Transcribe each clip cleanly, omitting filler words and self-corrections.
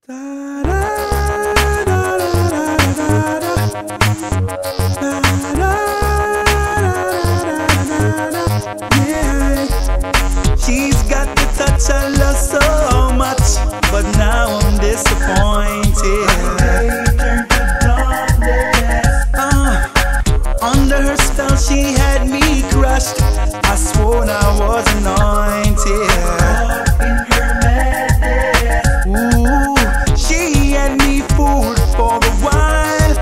She's got the touch I love so much, but now I'm disappointed. Under her spell she had me crushed. I swore I was anointed. Ooh, she had me fooled for a while,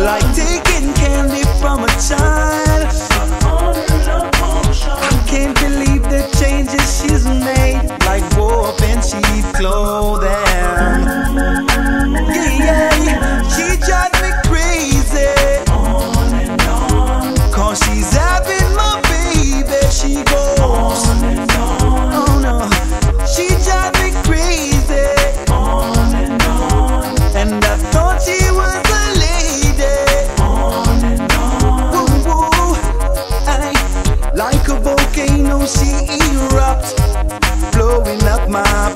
like taking candy from a child. I can't believe the changes she's made, like wolf in sheep clothing. Yeah, she drives me crazy. On and on, 'cause she's having my baby. She goes on and on. Oh no, she drives me crazy. On and on, and I thought she was a lady. On and on, woo woo. Like a volcano she erupts, blowing up my